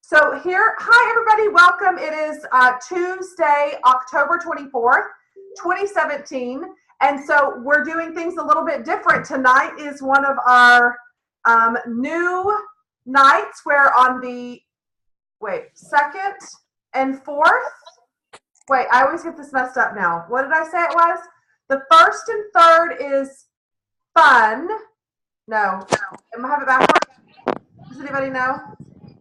So here, hi everybody, welcome. It is Tuesday, October 24th, 2017. And so we're doing things a little bit different. Tonight is one of our new nights where on the, second and fourth, I always get this messed up now. What did I say it was? The first and third is fun. No, am I have it backwards? Does anybody know?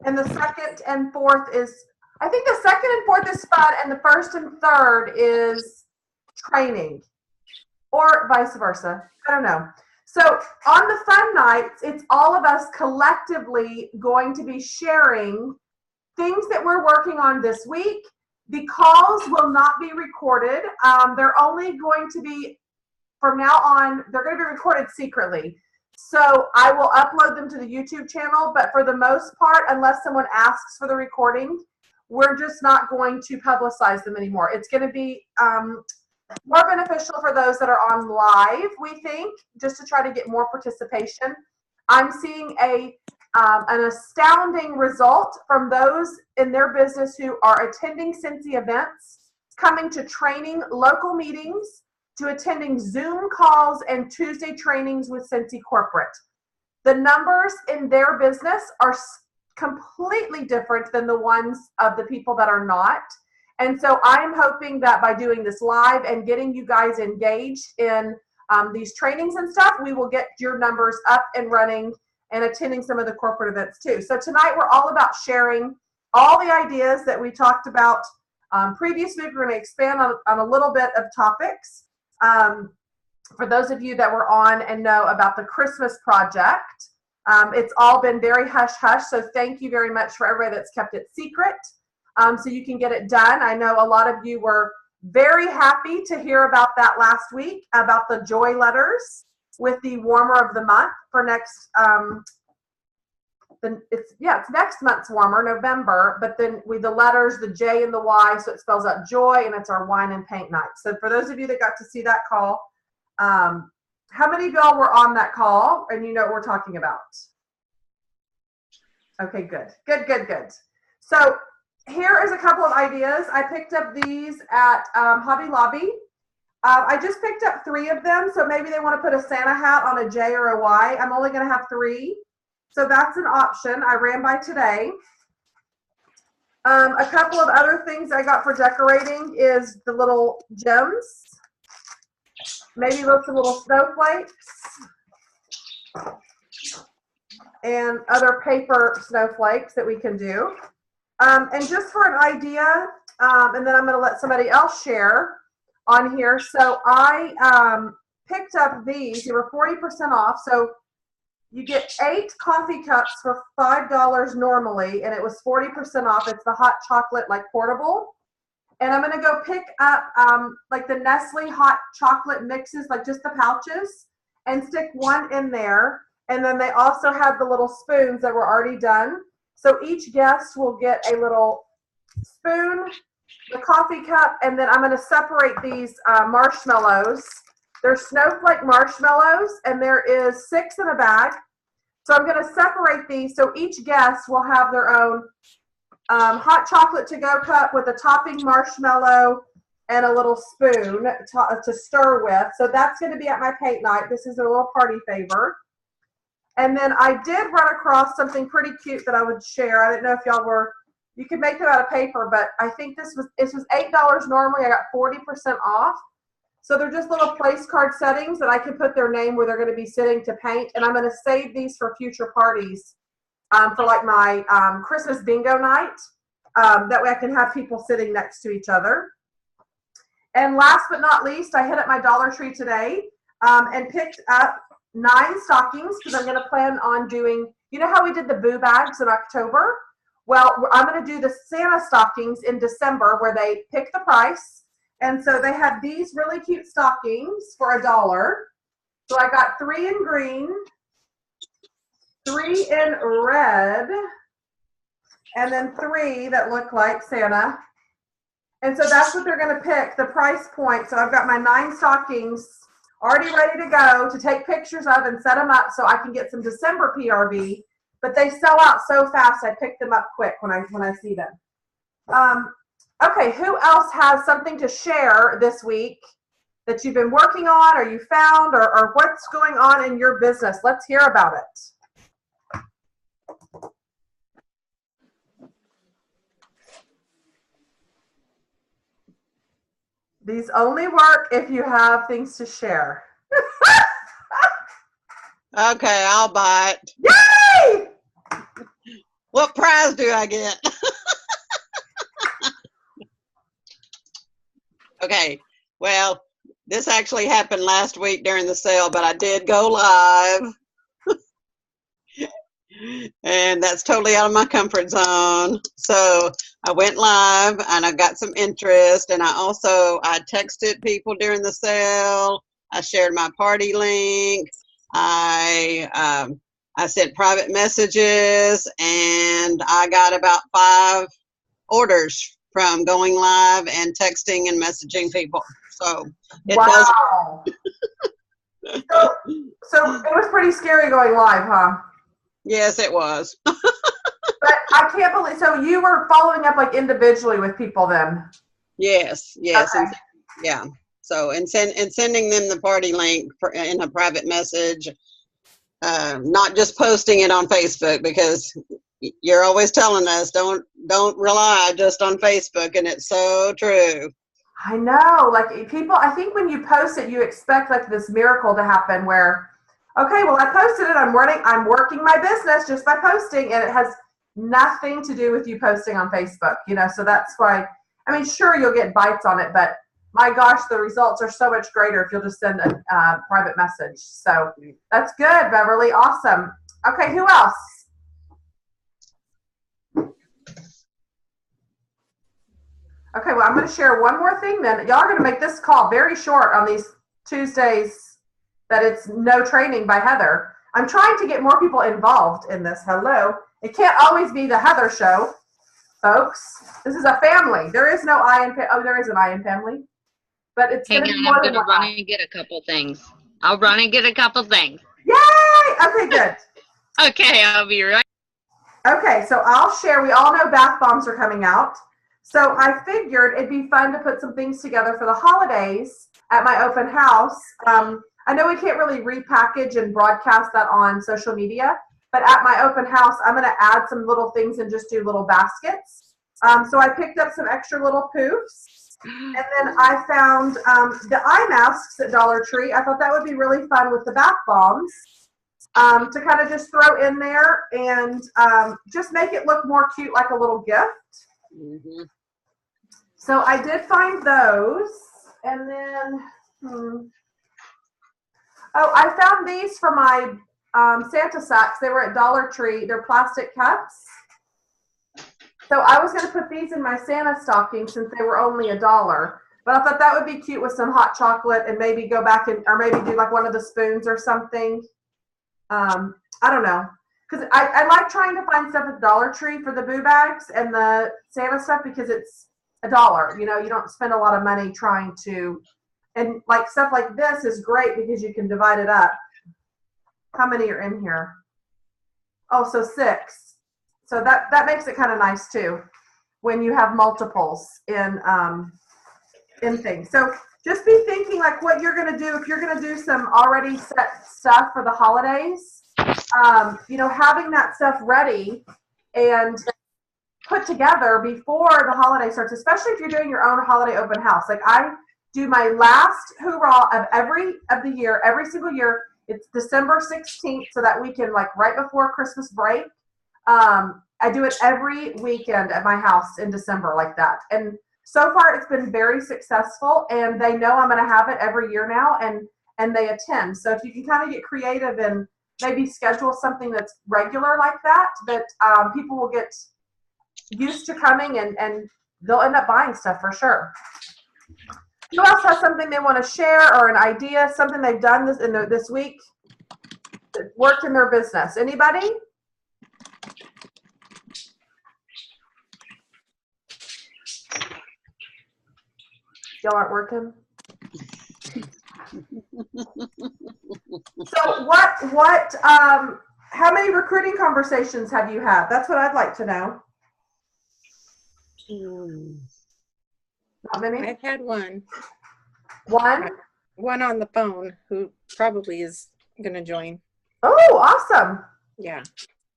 And the second and fourth is, I think the second and fourth is fun, and the first and third is training, or vice versa. I don't know. So on the fun nights, it's all of us collectively going to be sharing things that we're working on this week. The calls will not be recorded. They're only going to be, from now on, they're going to be recorded secretly. So I will upload them to the YouTube channel, but for the most part, unless someone asks for the recording, we're just not going to publicize them anymore. It's going to be more beneficial for those that are on live, we think, just to try to get more participation. I'm seeing an astounding result from those in their business who are attending Cincy events, coming to training, local meetings, to attending Zoom calls and Tuesday trainings with Cincy Corporate. The numbers in their business are completely different than the ones of the people that are not. And so I'm hoping that by doing this live and getting you guys engaged in these trainings and stuff, we will get your numbers up and running and attending some of the corporate events too. So tonight we're all about sharing all the ideas that we talked about previous week. We're going to expand on a little bit of topics. For those of you that were on and know about the Christmas project, it's all been very hush-hush, so thank you very much for everybody that's kept it secret so you can get it done. I know a lot of you were very happy to hear about that last week, about the joy letters with the warmer of the month for next, it's next month's warmer, November, but then with the letters, the J and the Y, so it spells out joy, and it's our wine and paint night. So for those of you that got to see that call, how many of y'all were on that call and you know what we're talking about? Okay, good. So here is a couple of ideas. I picked up these at Hobby Lobby. I just picked up 3 of them, so maybe they want to put a Santa hat on a J or a Y. I'm only going to have 3. So that's an option I ran by today. A couple of other things I got for decorating is the little gems. Maybe look some little snowflakes. And other paper snowflakes that we can do. And just for an idea, and then I'm going to let somebody else share on here. So I picked up these. They were 40% off. So you get 8 coffee cups for $5 normally, and it was 40% off. It's the hot chocolate, like portable. And I'm going to go pick up like the Nestle hot chocolate mixes, like just the pouches, and stick 1 in there. And then they also have the little spoons that were already done. So each guest will get a little spoon, the coffee cup, and then I'm going to separate these marshmallows. They're snowflake marshmallows, and there is 6 in a bag. So I'm going to separate these so each guest will have their own hot chocolate to-go cup with a topping marshmallow and a little spoon to stir with. So that's going to be at my paint night. This is a little party favor. And then I did run across something pretty cute that I would share. I didn't know if y'all were, you could make them out of paper, but I think this was $8 normally. I got 40% off. So they're just little place card settings that I can put their name where they're going to be sitting to paint. And I'm going to save these for future parties for like my Christmas bingo night. That way I can have people sitting next to each other. And last but not least, I hit up my Dollar Tree today and picked up 9 stockings because I'm going to plan on doing, you know how we did the boo bags in October? Well, I'm going to do the Santa stockings in December where they pick the price. And so they have these really cute stockings for $1. So I got 3 in green, 3 in red, and then 3 that look like Santa. And so that's what they're going to pick, the price point. So I've got my 9 stockings already ready to go to take pictures of and set them up so I can get some December PRV but they sell out so fast. I pick them up quick when I see them. Okay, who else has something to share this week that you've been working on, or you found, or what's going on in your business? Let's hear about it. These only work if you have things to share. Okay, I'll buy it. Yay! What prize do I get? Okay, well, this actually happened last week during the sale, but I did go live. And that's totally out of my comfort zone. So I went live and I got some interest, and I texted people during the sale. I shared my party link. I sent private messages, and I got about 5 orders from going live and texting and messaging people. So it wow. So it was pretty scary going live, huh? Yes, it was. But I can't believe, so you were following up like individually with people then? Yes. Okay. And, yeah. So, and sending them the party link in a private message, not just posting it on Facebook, because you're always telling us don't rely just on Facebook, and it's so true. I know, like people, I think when you post it, you expect like this miracle to happen where, okay, well, I posted it, I'm working my business just by posting, and it has nothing to do with you posting on Facebook, so that's why, I mean, sure, you'll get bites on it, but my gosh, the results are so much greater if you'll just send a private message. So that's good, Beverly. Awesome. Okay, who else? Okay, well, I'm going to share one more thing then. Y'all are going to make this call very short on these Tuesdays that it's no training by Heather. I'm trying to get more people involved in this. Hello. It can't always be the Heather show, folks. This is a family. There is no I in there is an I in family. But it's going to be more than one. I'm going to run and get a couple things. I'll run and get a couple things. Yay! Okay, good. Okay, I'll be right. Okay, so I'll share. We all know bath bombs are coming out. So I figured it'd be fun to put some things together for the holidays at my open house. I know we can't really repackage and broadcast that on social media, but at my open house, I'm going to add some little things and just do little baskets. So I picked up some extra little poofs, and then I found the eye masks at Dollar Tree. I thought that would be really fun with the bath bombs to kind of just throw in there and just make it look more cute, like a little gift. Mm-hmm. So I did find those, and then, oh, I found these for my Santa sacks. They were at Dollar Tree. They're plastic cups. So I was going to put these in my Santa stocking since they were only $1. But I thought that would be cute with some hot chocolate, and maybe go back or maybe do like one of the spoons or something. I don't know. Because I like trying to find stuff at Dollar Tree for the boo bags and the Santa stuff because it's $1. You don't spend a lot of money trying to, and like stuff like this is great because you can divide it up. How many are in here? Oh, so 6. So that makes it kind of nice too when you have multiples in things. So just be thinking like what you're going to do if you're going to do some already set stuff for the holidays. Having that stuff ready and put together before the holiday starts, especially if you're doing your own holiday open house. Like I do my last hoorah of the year, every single year. It's December 16th, so that weekend, like right before Christmas break. I do it every weekend at my house in December like that. And so far it's been very successful, and they know I'm going to have it every year now, and they attend. So if you can kind of get creative and maybe schedule something that's regular like that people will get used to coming, and they'll end up buying stuff for sure. Who else has something they want to share, or an idea, something they've done this week that worked in their business? Anybody? Y'all aren't working? So what how many recruiting conversations have you had? That's what I'd like to know. Not many? I've had one. One? One on the phone who probably is going to join. Oh, awesome. Yeah.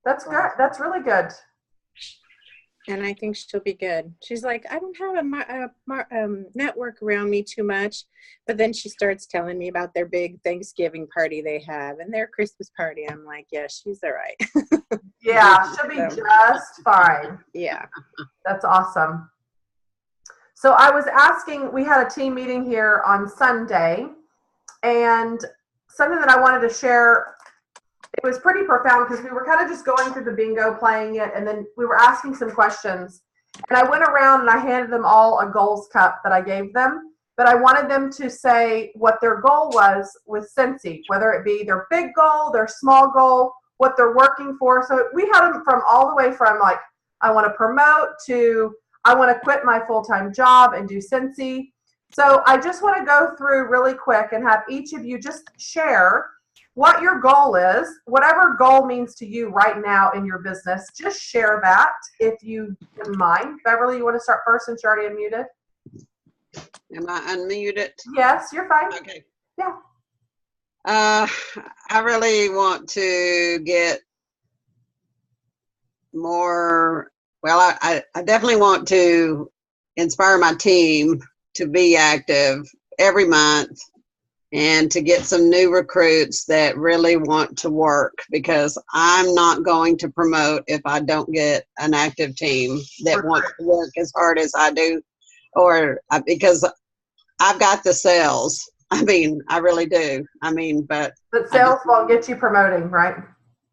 That's good. That's really good. And I think she'll be good. She's like, I don't have a network around me too much. But then she starts telling me about their big Thanksgiving party they have and their Christmas party. I'm like, yeah, she's all right. Yeah, she'll be just fine. Yeah. That's awesome. So I was asking, we had a team meeting here on Sunday, and something that I wanted to share, it was pretty profound because we were kind of just going through the bingo, playing it, and then we were asking some questions. And I went around and I handed them all a goals cup that I gave them, but I wanted them to say what their goal was with Scentsy, whether it be their big goal, their small goal, what they're working for. So we had them from all the way from like, I want to promote to I want to quit my full-time job and do Scentsy. So I just want to go through really quick and have each of you just share what your goal is, whatever goal means to you right now in your business. Just share that if you wouldn't mind. Beverly, you want to start first since you're already unmuted? Am I unmuted? Yes, you're fine. Okay. Yeah. I really want to get more. Well, I definitely want to inspire my team to be active every month and to get some new recruits that really want to work, because I'm not going to promote if I don't get an active team that wants to work as hard as I do, because I've got the sales. I mean, I really do. I mean, but sales won't get you promoting, right?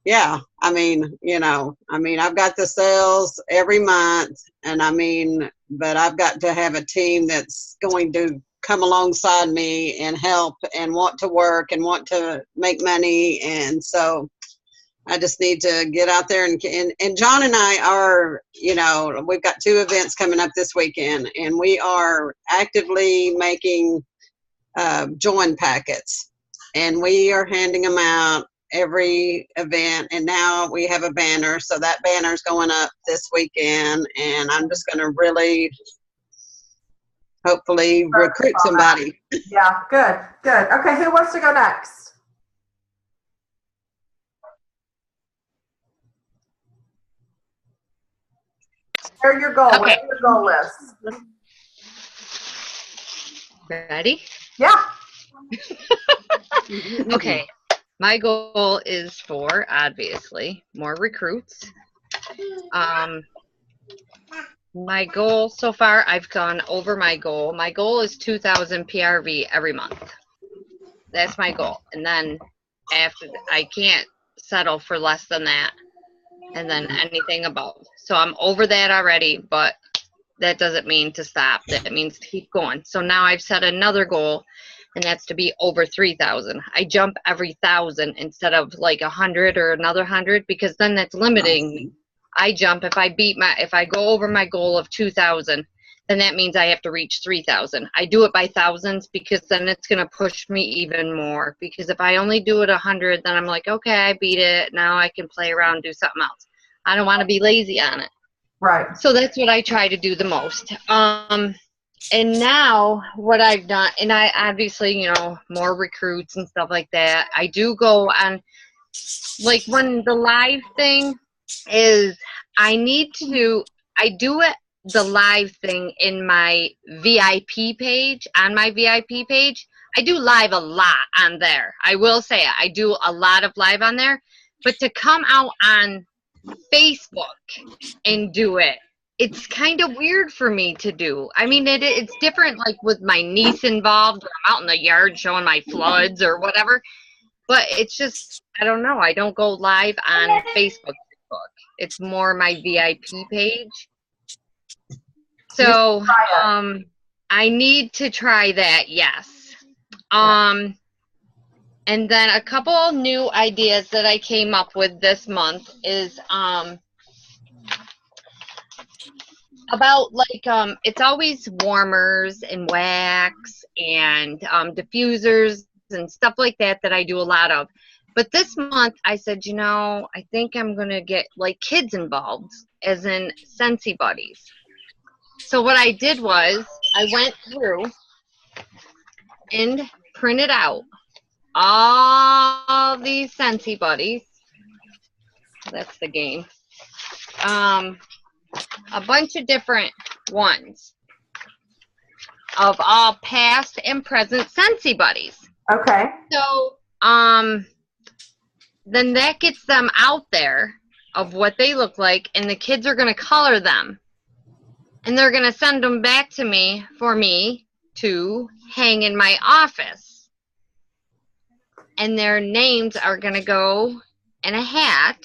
Yeah, I mean, I've got the sales every month, and but I've got to have a team that's going to come alongside me and help and want to work and want to make money. And so I just need to get out there and John and I are, we've got 2 events coming up this weekend, and we are actively making join packets, and we are handing them out every event. And now we have a banner, so that banner's going up this weekend, and I'm just going to really hopefully recruit somebody. Yeah, good. Okay, who wants to go next? Share your goal. Okay. Whatever your goal is. Ready? Yeah. Okay. My goal is for, obviously, more recruits. My goal so far, I've gone over my goal. My goal is 2,000 PRV every month. That's my goal. And then after, I can't settle for less than that. And then anything above. So I'm over that already, but that doesn't mean to stop. That means to keep going. So now I've set another goal, and that's to be over 3,000. I jump every 1,000 instead of like 100 or another 100, because then that's limiting me. I jump if I go over my goal of 2,000, then that means I have to reach 3,000. I do it by thousands because then it's going to push me even more. Because if I only do it 100, then I'm like, okay, I beat it. Now I can play around and do something else. I don't want to be lazy on it. Right. So that's what I try to do the most. And now what I've done, and I obviously, more recruits and stuff like that. I do go on, like when the live thing is, I do it, the live thing in my VIP page, on my VIP page. I do live a lot on there. I will say it. I do a lot of live on there. But to come out on Facebook and do it, it's kind of weird for me to do. I mean, it's different, like with my niece involved, or I'm out in the yard showing my floods or whatever. But it's just, I don't know. I don't go live on Facebook. It's more my VIP page. So I need to try that, yes. And then a couple new ideas that I came up with this month is about it's always warmers and wax and diffusers and stuff like that I do a lot of. But this month I said, you know, I think I'm going to get like kids involved, as in Scentsy Buddies. So what I did was I went through and printed out all these Scentsy Buddies. That's the game. A bunch of different ones of all past and present Scentsy Buddies. Okay. So, then that gets them out there of what they look like, and the kids are going to color them. And they're going to send them back to me for me to hang in my office. And their names are going to go in a hat.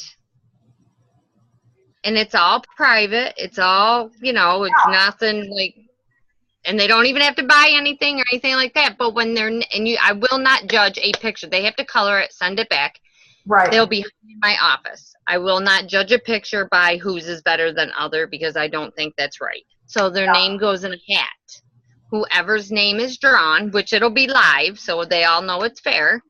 And it's all private. It's all, you know, it's nothing like, and they don't even have to buy anything or anything like that. But when they're, I will not judge a picture. They have to color it, send it back. Right. They'll be in my office. I will not judge a picture by whose is better than other, because I don't think that's right. So their name goes in a hat. Whoever's name is drawn, which it'll be live, so they all know it's fair,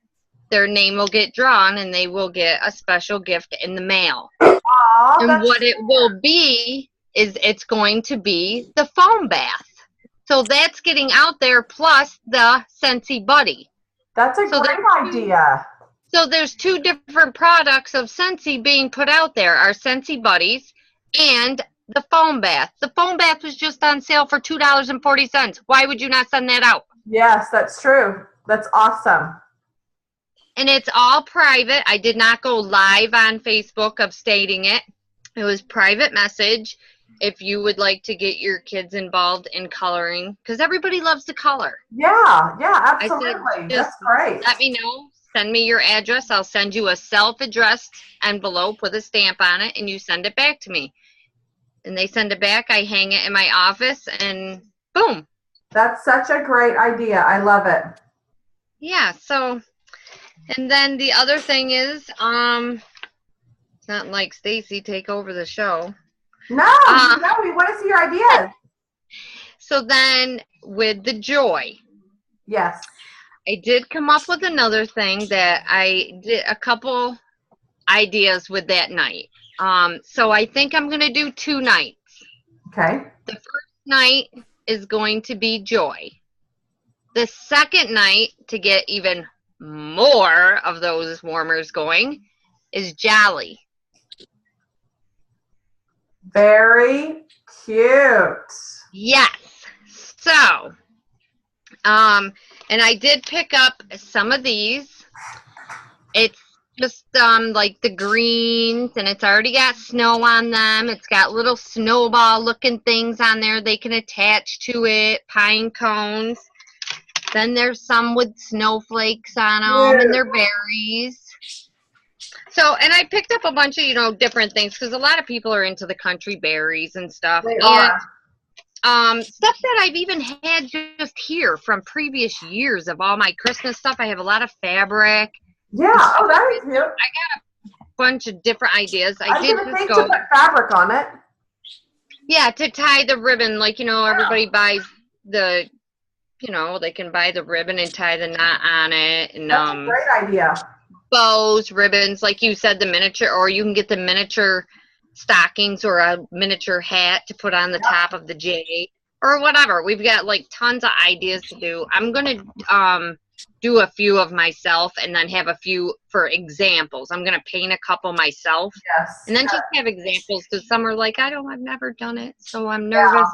their name will get drawn, and they will get a special gift in the mail. Aw, And what it will be is it's going to be the foam bath. So that's getting out there, plus the Scentsy Buddy. That's a great idea. So there's two different products of Scentsy being put out there. Our Scentsy Buddies and the foam bath. The foam bath was just on sale for $2.40. Why would you not send that out? Yes, that's true. That's awesome. And it's all private. I did not go live on Facebook of stating it. It was private message. If you would like to get your kids involved in coloring, because everybody loves to color. Yeah, absolutely. I said, that's great. Let me know. Send me your address. I'll send you a self-addressed envelope with a stamp on it, and you send it back to me. And they send it back. I hang it in my office, and boom. That's such a great idea. I love it. Yeah, so, and then the other thing is, it's not like Stacy take over the show. No, we want to see your ideas. So then with the joy. Yes. I did come up with another thing that I did a couple ideas with that night. So I think I'm going to do 2 nights. Okay. The first night is going to be joy. The second night, to get even more of those warmers going, is jolly. Very cute. Yes. So, and I did pick up some of these. It's just like the greens, and it's already got snow on them. It's got little snowball looking things on there they can attach to it, pine cones. Then there's some with snowflakes on them, and they're berries. So, and I picked up a bunch of, you know, different things, because a lot of people are into the country berries and stuff. They are. Stuff that I've even had just here from previous years of all my Christmas stuff. I have a lot of fabric. Yeah, oh, that is cute. I got a bunch of different ideas. I didn't think to put fabric on it. Yeah, to tie the ribbon, like, you know, everybody buys the, you know, they can buy the ribbon and tie the knot on it. And, that's a great idea. Bows, ribbons, like you said, the miniature, or you can get the miniature stockings or a miniature hat to put on the top of the J, or whatever. We've got like tons of ideas to do. I'm going to do a few of myself, and then have a few for examples. I'm going to paint a couple myself. Yes. And then just have examples, because some are like, I've never done it, so I'm nervous.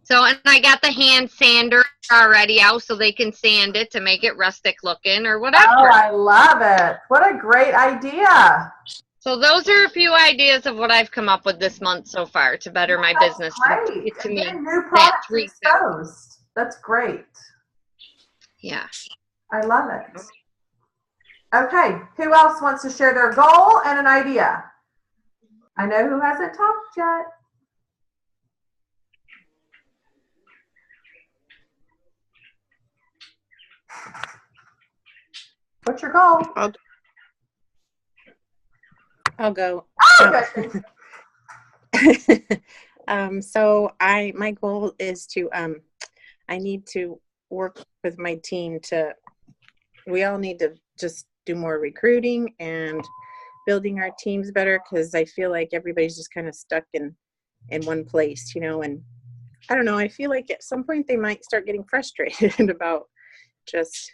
So, and I got the hand sander already out, so they can sand it to make it rustic looking or whatever. Oh, I love it. What a great idea. So those are a few ideas of what I've come up with this month so far to better my business. Great. Get to me New products exposed. That's great. Yeah. I love it. Okay, who else wants to share their goal and an idea? I know who hasn't talked yet. What's your goal? I'll go. Oh, okay. So my goal is to I need to work with my team we all need to just do more recruiting and building our teams better, because I feel like everybody's just kind of stuck in one place, you know. And I don't know, I feel like at some point they might start getting frustrated about just,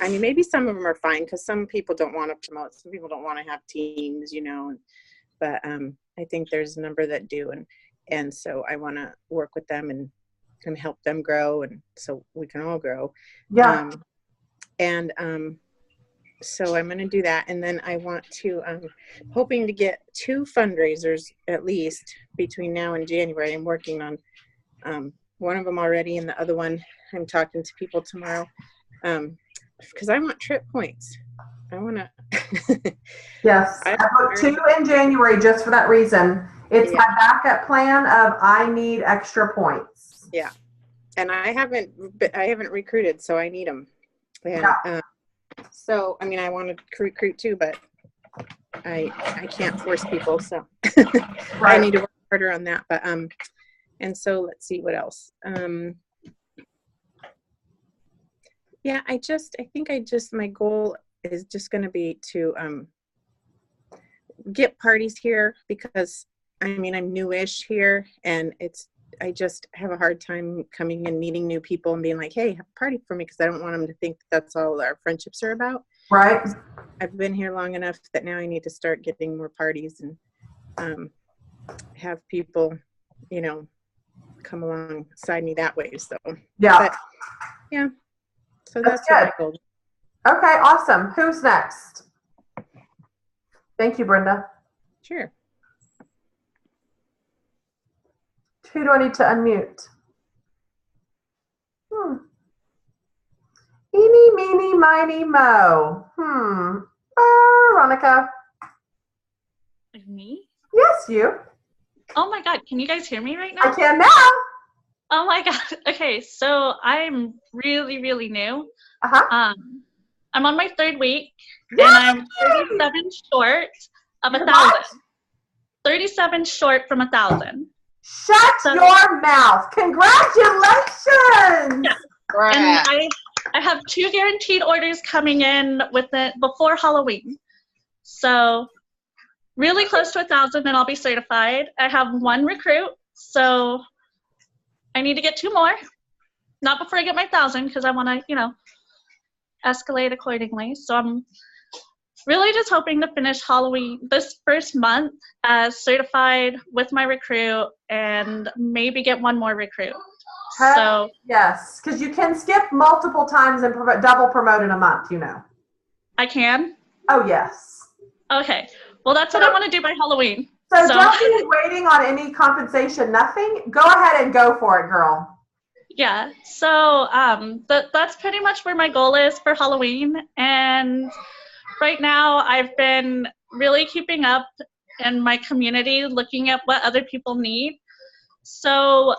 I mean, maybe some of them are fine because some people don't want to promote, some people don't want to have teams, you know, but I think there's a number that do, and so I want to work with them and help them grow, and so we can all grow. Yeah. So I'm going to do that, and then I want to hoping to get 2 fundraisers at least between now and January. I'm working on one of them already, and the other one I'm talking to people tomorrow, because I want trip points. I want to. Yes, I put 2 in January just for that reason. It's my backup plan of I need extra points. Yeah, and I haven't recruited, so I need them. And, so I mean, I want to recruit too, but I can't force people, so I need to work harder on that. But and so let's see what else. Yeah, I think my goal is just going to be to get parties here, because I mean, I'm newish here, and I just have a hard time coming and meeting new people and being like, hey, have a party for me, because I don't want them to think that's all our friendships are about. Right. I've been here long enough that now I need to start getting more parties and have people, you know, come alongside me that way. So yeah. So that's good. what my goal is. Okay, awesome. Who's next? Thank you, Brenda. Sure. Who do I need to unmute? Eeny, meeny, miny, mo. Veronica. Me? Yes, you. Oh my God, can you guys hear me right now? I can now. Oh my God. Okay, so I'm really, really new. Uh-huh. I'm on my 3rd week, Yay! and I'm 37 short of 1,000. 37 short from 1,000. Shut your mouth. Congratulations. Yeah. And I have 2 guaranteed orders coming in before Halloween. So really close to 1,000 and I'll be certified. I have 1 recruit, so I need to get 2 more. Not before I get my 1,000, because I want to, you know, escalate accordingly. So I'm really just hoping to finish Halloween this first month as certified with my recruit, and maybe get 1 more recruit. So yes, because you can skip multiple times and double promote in a month, you know. I can? Oh, yes. Okay. Well, that's what I want to do by Halloween. So don't be waiting on any compensation, nothing. Go ahead and go for it, girl. Yeah. So that's pretty much where my goal is for Halloween. And right now I've been really keeping up in my community, looking at what other people need. So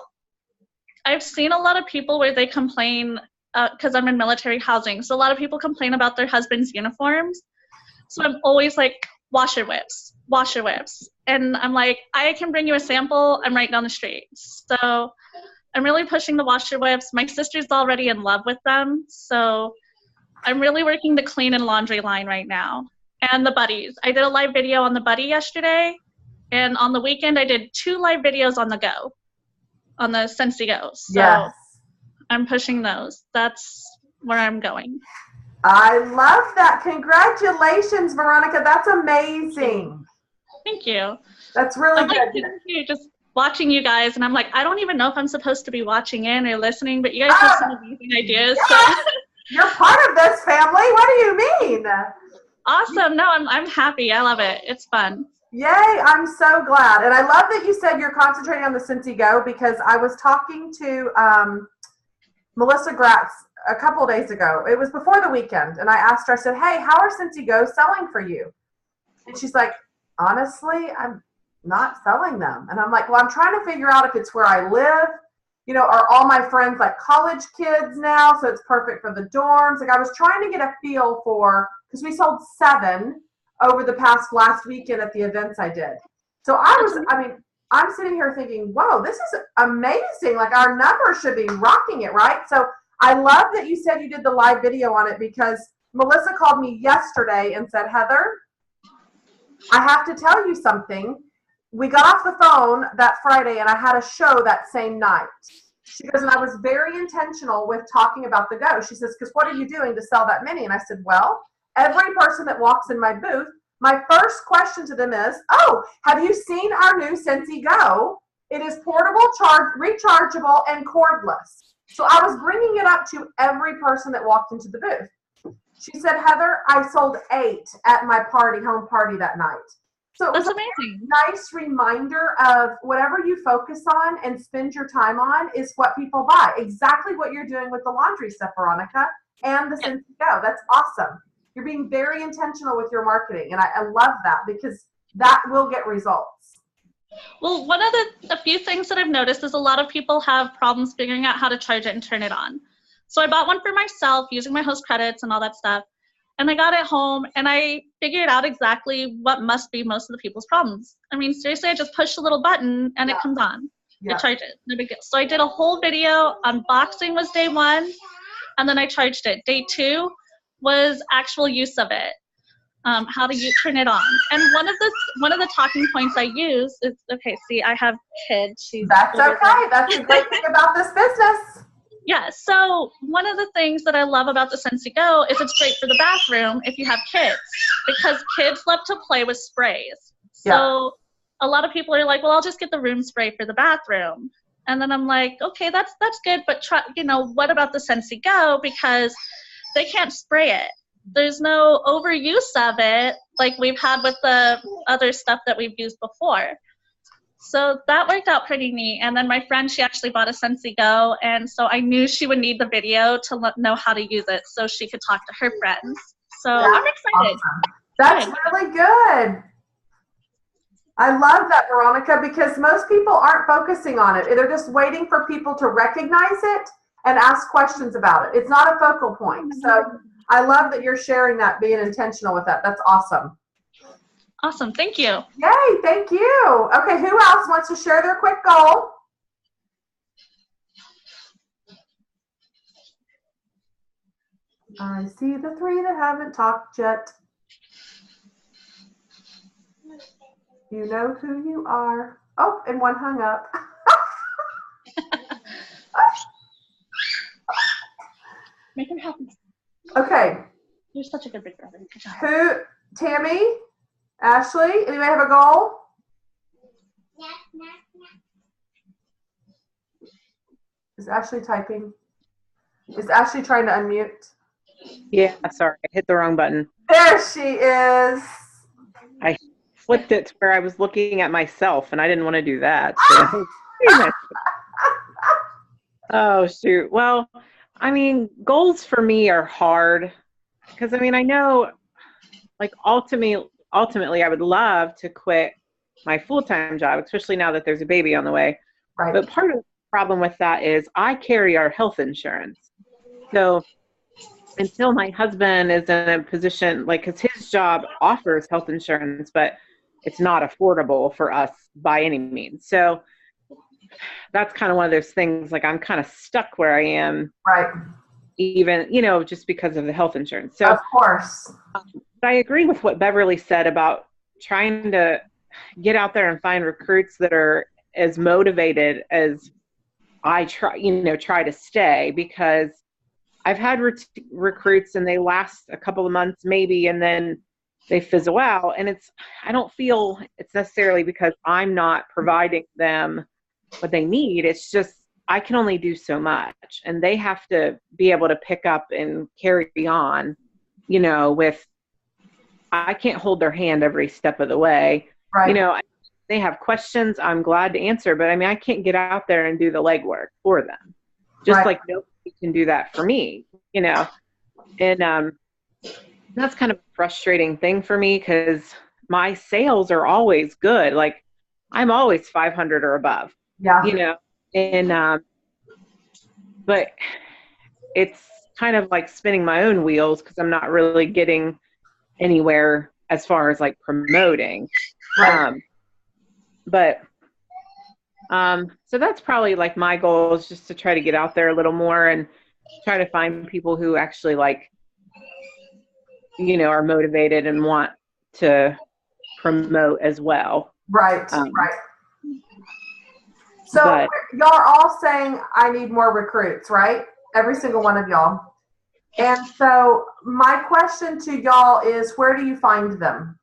I've seen a lot of people where they complain, because I'm in military housing, so a lot of people complain about their husband's uniforms. So I'm always like, wash your whips. And I'm like, I can bring you a sample. I'm right down the street. So I'm really pushing the wash your whips. My sister's already in love with them. So I'm really working the clean and laundry line right now. And the buddies. I did a live video on the buddy yesterday. And on the weekend, I did 2 live videos on the go. On the Sensi Go. So yes. I'm pushing those. That's where I'm going. I love that. Congratulations, Veronica. That's amazing. Thank you. That's really I'm good. Like, just watching you guys, and I'm like, I don't even know if I'm supposed to be watching in or listening, but you guys have some amazing ideas. Yes. So. You're part of this family. What do you mean? Awesome. No, I'm happy. I love it. It's fun. Yay, I'm so glad. And I love that you said you're concentrating on the Cincy Go, because I was talking to Melissa Gratz a couple of days ago. It was before the weekend. And I asked her, I said, hey, how are Cincy Go selling for you? And she's like, honestly, I'm not selling them. And I'm like, well, I'm trying to figure out if it's where I live. You know, are all my friends like college kids now? So it's perfect for the dorms. Like I was trying to get a feel for, because we sold 7 over the last weekend at the events I did. So I'm sitting here thinking, whoa, this is amazing. Like our numbers should be rocking it, right? So I love that you said you did the live video on it, because Melissa called me yesterday and said, Heather, I have to tell you something. We got off the phone that Friday and I had a show that same night. She goes, and I was very intentional with talking about the go. She says, because what are you doing to sell that many? And I said, well, every person that walks in my booth, my first question to them is, oh, have you seen our new Scentsy Go? It is portable, rechargeable, and cordless. So I was bringing it up to every person that walked into the booth. She said, Heather, I sold 8 at my home party that night. So it was That's amazing. a nice reminder of whatever you focus on and spend your time on is what people buy. Exactly what you're doing with the laundry stuff, Veronica, and the Scentsy Go. That's awesome. You're being very intentional with your marketing, and I love that because that will get results. Well, one of a few things that I've noticed is a lot of people have problems figuring out how to charge it and turn it on. So I bought one for myself using my host credits and all that stuff. And I got it home and I figured out exactly what must be most of the people's problems. I mean, seriously, I just push a little button and it comes on. It charges. No big deal. So I did a whole video. Unboxing was day 1, and then I charged it. Day 2 was actual use of it, how to turn it on. And one of the talking points I use is, okay, see, I have kids. That's okay. That's a great thing about this business. Yeah, so one of the things that I love about the Scentsy Go is it's great for the bathroom if you have kids, because kids love to play with sprays. So a lot of people are like, well, I'll just get the room spray for the bathroom. And then I'm like, okay, that's good, but try, what about the Scentsy Go? Because they can't spray it. There's no overuse of it like we've had with the other stuff that we've used before. So that worked out pretty neat. And then my friend, she actually bought a Scentsy Go, and so I knew she would need the video to know how to use it so she could talk to her friends. So I'm excited. Awesome. That's really good. I love that, Veronica, because most people aren't focusing on it. They're just waiting for people to recognize it and ask questions about it. It's not a focal point. So I love that you're sharing that, being intentional with that. That's awesome. Awesome. Thank you. Yay. Thank you. Okay. Who else wants to share their quick goal? I see the 3 that haven't talked yet. You know who you are. Oh, and one hung up. Make him happy. Okay. You're such a good big brother. Good job. Who? Tammy? Ashley? Anybody have a goal? Is Ashley typing? Is Ashley trying to unmute? Yeah, sorry, I hit the wrong button. There she is. I flipped it to where I was looking at myself, and I didn't want to do that. So. Oh, shoot. Well, I mean, goals for me are hard because, I mean, I know, like, ultimately, I would love to quit my full-time job, especially now that there's a baby on the way. Right. But part of the problem with that is I carry our health insurance. So until my husband is in a position, like, because his job offers health insurance, but it's not affordable for us by any means. So that's kind of one of those things, like, I'm kind of stuck where I am. Right. Even, just because of the health insurance. So of course. I agree with what Beverly said about trying to get out there and find recruits that are as motivated as I try to stay, because I've had recruits and they last a couple of months maybe, and then they fizzle out. And I don't feel it's necessarily because I'm not providing them what they need. It's just, I can only do so much, and they have to be able to pick up and carry on, I can't hold their hand every step of the way. Right. They have questions, I'm glad to answer, but I mean, I can't get out there and do the legwork for them. Just like nobody can do that for me, and that's kind of a frustrating thing for me, because my sales are always good. Like, I'm always 500 or above. Yeah. But it's kind of like spinning my own wheels, because I'm not really getting anywhere as far as like promoting. Right. So that's probably like my goal, is just to try to get out there a little more and try to find people who actually like are motivated and want to promote as well. Right, right. So but- y'all are all saying I need more recruits, right? Every single one of y'all. And so my question to y'all is, where do you find them?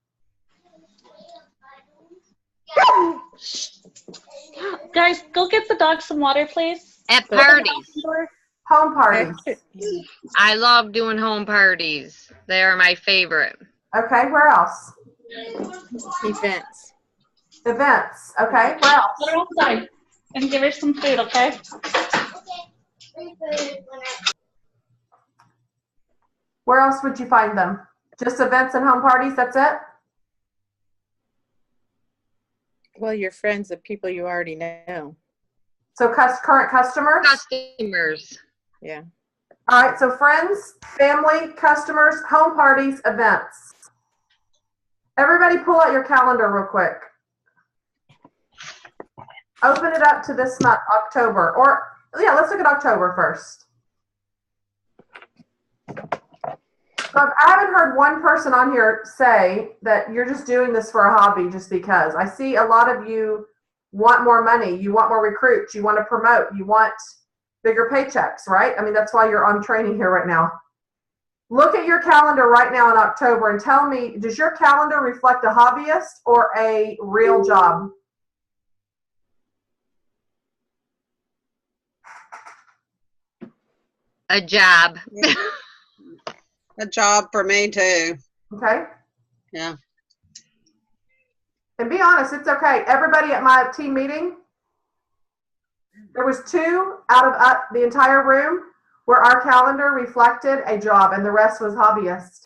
Guys, go get the dog some water, please. At parties. Home parties. I love doing home parties. They are my favorite. Okay, where else? Events. Events. Okay, where else? Put her outside and give her some food, okay? Where else would you find them? Just events and home parties, that's it? Well, your friends, the people you already know. So current customers? Customers. Yeah. All right, so friends, family, customers, home parties, events. Everybody pull out your calendar real quick. Open it up to this month, October. Or, yeah, let's look at October first. So I haven't heard one person on here say that you're just doing this for a hobby just because. I see a lot of you want more money. You want more recruits. You want to promote. You want bigger paychecks, right? I mean, that's why you're on training here right now. Look at your calendar right now in October and tell me, does your calendar reflect a hobbyist or a real job? A job. A job for me too. Okay. Yeah. And be honest, it's okay. Everybody at my team meeting, there was 2 out of the entire room where our calendar reflected a job and the rest was hobbyist.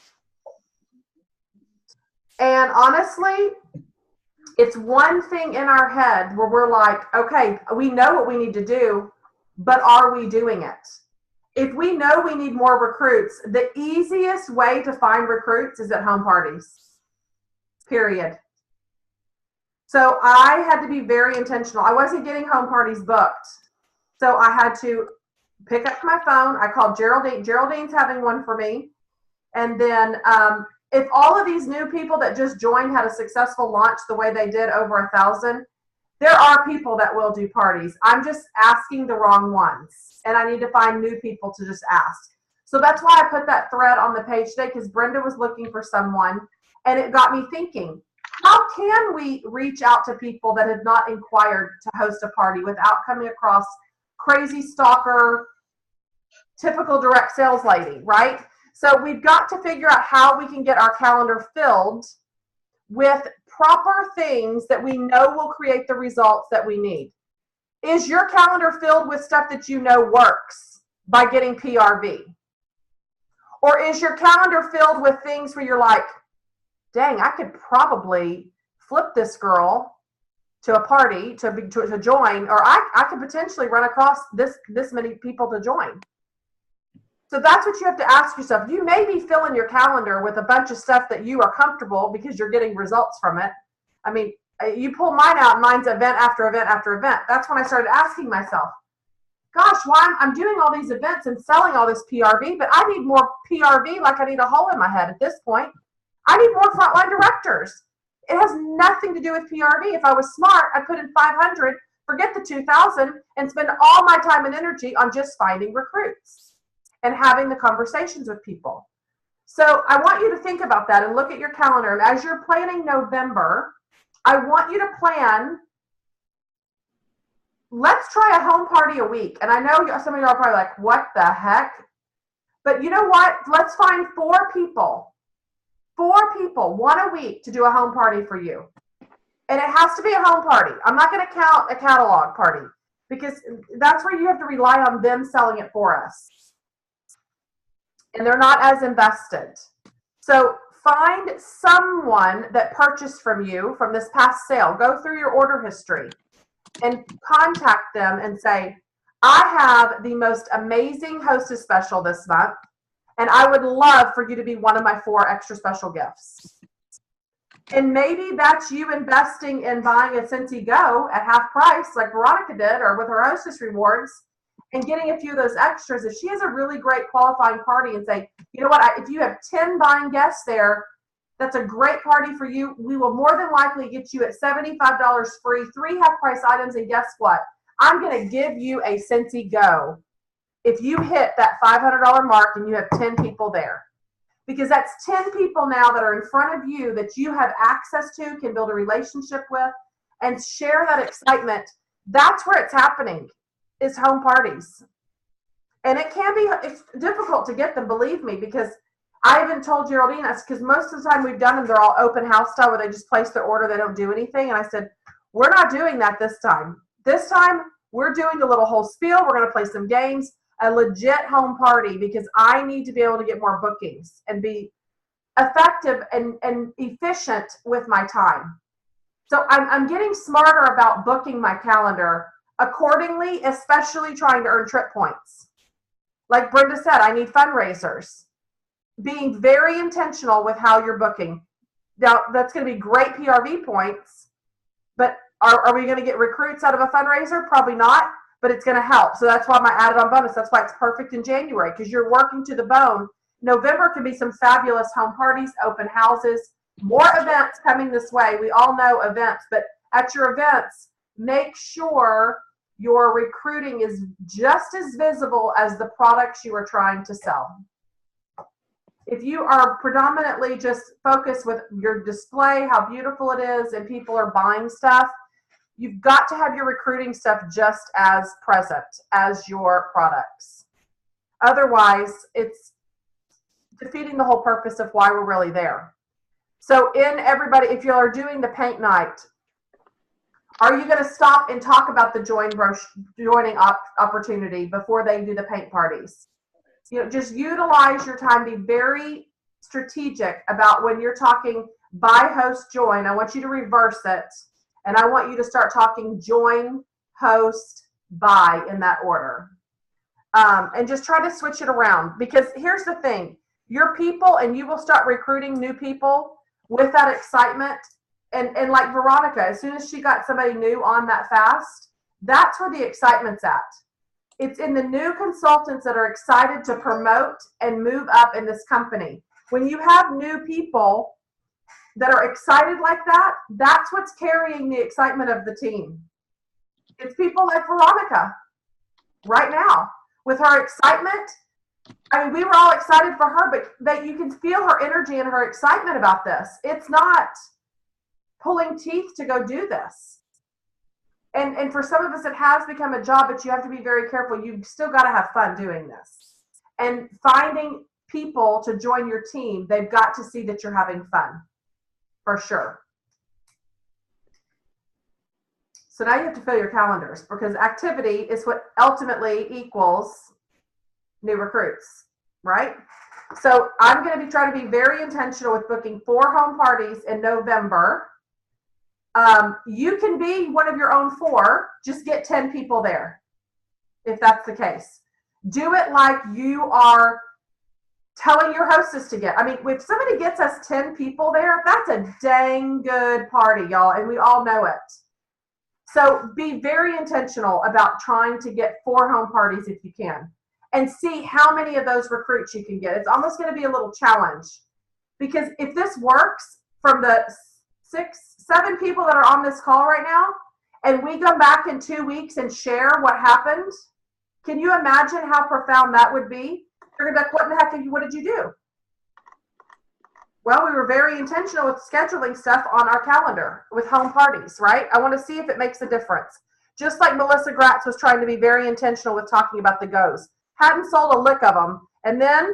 And honestly, it's one thing in our head where we're like, okay, we know what we need to do, but are we doing it? If we know we need more recruits, the easiest way to find recruits is at home parties, period. So I had to be very intentional. I wasn't getting home parties booked. So I had to pick up my phone. I called Geraldine. Geraldine's having one for me. And then if all of these new people that just joined had a successful launch the way they did, over 1,000, there are people that will do parties. I'm just asking the wrong ones. And I need to find new people to just ask. So that's why I put that thread on the page today, because Brenda was looking for someone. And it got me thinking, how can we reach out to people that have not inquired to host a party without coming across crazy stalker, typical direct sales lady, right? So we've got to figure out how we can get our calendar filled with proper things that we know will create the results that we need. Is your calendar filled with stuff that you know works by getting PRV? Or is your calendar filled with things where you're like, dang, I could probably flip this girl to a party to join, or I could potentially run across this many people to join. So that's what you have to ask yourself. You may be filling your calendar with a bunch of stuff that you are comfortable because you're getting results from it. I mean, you pull mine out, mine's event after event after event. That's when I started asking myself, gosh, why I'm doing all these events and selling all this PRV, but I need more PRV like I need a hole in my head at this point. I need more frontline directors. It has nothing to do with PRV. If I was smart, I'd put in 500, forget the 2,000, and spend all my time and energy on just finding recruits and having the conversations with people. So I want you to think about that and look at your calendar. And as you're planning November, I want you to plan, let's try a home party a week. And I know some of you are probably like, what the heck? But you know what? Let's find 4 people, 1 a week to do a home party for you. And it has to be a home party. I'm not going to count a catalog party because that's where you have to rely on them selling it for us. And they're not as invested. So find someone that purchased from you from this past sale. Go through your order history and contact them and say, I have the most amazing hostess special this month, and I would love for you to be one of my 4 extra special gifts. And maybe that's you investing in buying a Scentsy Go at half price like Veronica did, or with her hostess rewards, and getting a few of those extras. If she has a really great qualifying party and say, you know what, if you have 10 buying guests there, that's a great party for you. We will more than likely get you at $75 free, 3 half-price items, and guess what? I'm going to give you a Scentsy Go if you hit that $500 mark and you have 10 people there. Because that's 10 people now that are in front of you that you have access to, can build a relationship with, and share that excitement. That's where it's happening, is home parties. And it can be, it's difficult to get them, believe me, because I even told Geraldine, because most of the time we've done them, they're all open house style where they just place their order, they don't do anything. And I said, we're not doing that this time. This time, we're doing the little whole spiel. We're going to play some games, a legit home party, because I need to be able to get more bookings and be effective and efficient with my time. So I'm getting smarter about booking my calendar accordingly, especially trying to earn trip points. Like Brenda said, I need fundraisers. Being very intentional with how you're booking. Now, that's going to be great PRV points, but are we going to get recruits out of a fundraiser? Probably not, but it's going to help. So that's why my added on bonus, that's why it's perfect in January, because you're working to the bone. November can be some fabulous home parties, open houses, more events coming this way. We all know events, but at your events, make sure your recruiting is just as visible as the products you are trying to sell. If you are predominantly just focused with your display, how beautiful it is, and people are buying stuff, you've got to have your recruiting stuff just as present as your products. Otherwise, it's defeating the whole purpose of why we're really there. So everybody, if you are doing the paint night, are you going to stop and talk about the joining opportunity before they do the paint parties? You know, just utilize your time. Be very strategic about when you're talking buy, host, join. I want you to reverse it, and I want you to start talking join, host, buy in that order. And just try to switch it around, because here's the thing. Your people, and you will start recruiting new people with that excitement. And like Veronica, as soon as she got somebody new on that fast, that's where the excitement's at. It's in the new consultants that are excited to promote and move up in this company. When you have new people that are excited like that, that's what's carrying the excitement of the team. It's people like Veronica right now with her excitement. I mean, we were all excited for her, but that you can feel her energy and her excitement about this. It's not pulling teeth to go do this. And for some of us, it has become a job, but you have to be very careful. You've still got to have fun doing this. And finding people to join your team, they've got to see that you're having fun, for sure. So now you have to fill your calendars, because activity is what ultimately equals new recruits, right? So I'm going to be trying to be very intentional with booking 4 home parties in November. You can be one of your own 4, just get 10 people there, if that's the case. Do it like you are telling your hostess to get. I mean, if somebody gets us 10 people there, that's a dang good party, y'all, and we all know it. So be very intentional about trying to get 4 home parties if you can, and see how many of those recruits you can get. It's almost going to be a little challenge, because if this works from the 6-7 people that are on this call right now, and we come back in 2 weeks and share what happened, can you imagine how profound that would be? You're gonna be like, what in the heck, what did you do? Well, we were very intentional with scheduling stuff on our calendar with home parties, right? I want to see if it makes a difference. Just like Melissa Gratz was trying to be very intentional with talking about the goes. Hadn't sold a lick of them, and then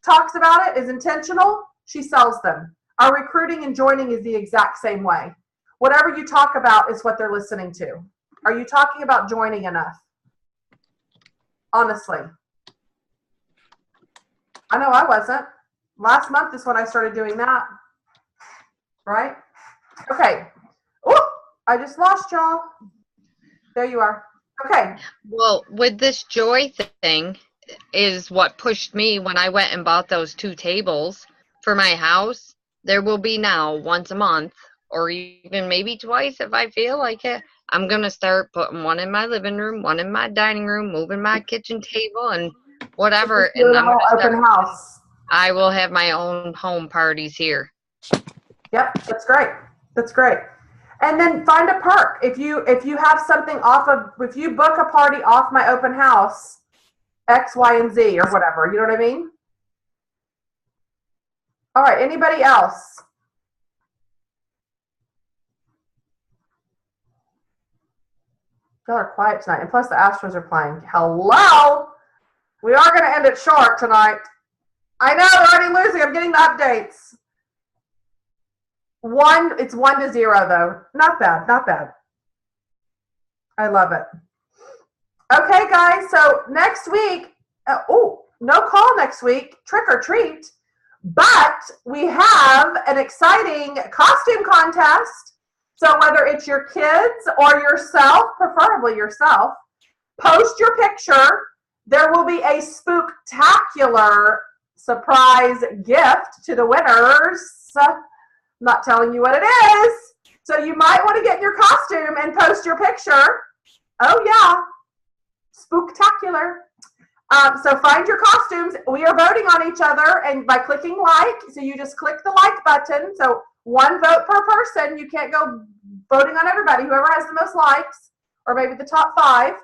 talks about it, is intentional, she sells them. Our recruiting and joining is the exact same way. Whatever you talk about is what they're listening to. Are you talking about joining enough? Honestly. I know I wasn't. Last month is when I started doing that. Right? Okay. Oh, I just lost y'all. There you are. Okay. Well, with this joy thing is what pushed me when I went and bought those 2 tables for my house. There will be now once a month, or even maybe twice if I feel like it, I'm going to start putting one in my living room, one in my dining room, moving my kitchen table and whatever. Doing And a I'm little going to open start, house. I will have my own home parties here. Yep, that's great. That's great. And then find a perk. If you have something off of, if you book a party off my open house, X, Y, and Z or whatever, you know what I mean? All right, anybody else? Y'all are quiet tonight, and plus the Astros are playing. Hello? We are going to end it short tonight. I know, they're already losing. I'm getting the updates. It's 1-0 though. Not bad, not bad. I love it. Okay, guys, so next week, no call next week, trick or treat, but we have an exciting costume contest. So whether it's your kids or yourself, preferably yourself, post your picture. There will be a spooktacular surprise gift to the winners. I'm not telling you what it is. So you might want to get your costume and post your picture. Oh yeah, spooktacular. So find your costumes. We are voting on each other and by clicking like. So you just click the like button. So one vote per person. You can't go voting on everybody. Whoever has the most likes, or maybe the top 5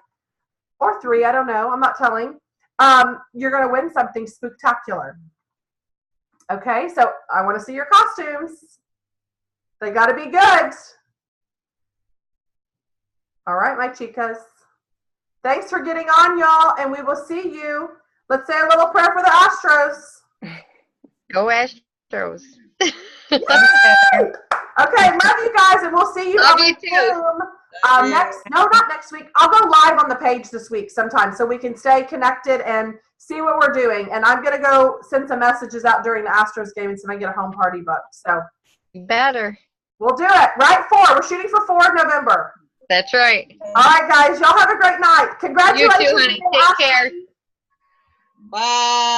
or 3, I don't know. I'm not telling. You're going to win something spooktacular. Okay, so I want to see your costumes. They got to be good. All right, my chicas. Thanks for getting on, y'all, and we will see you. Let's say a little prayer for the Astros. Go Astros. Okay, love you guys, and we'll see you Love on you Zoom. Too. Not next week. I'll go live on the page this week sometime so we can stay connected and see what we're doing. And I'm going to go send some messages out during the Astros game and see if I can get a home party booked. So Better. we'll do it. Right, 4. We're shooting for 4 November. That's right. All right, guys. Y'all have a great night. Congratulations. You too, honey. Take care. Bye.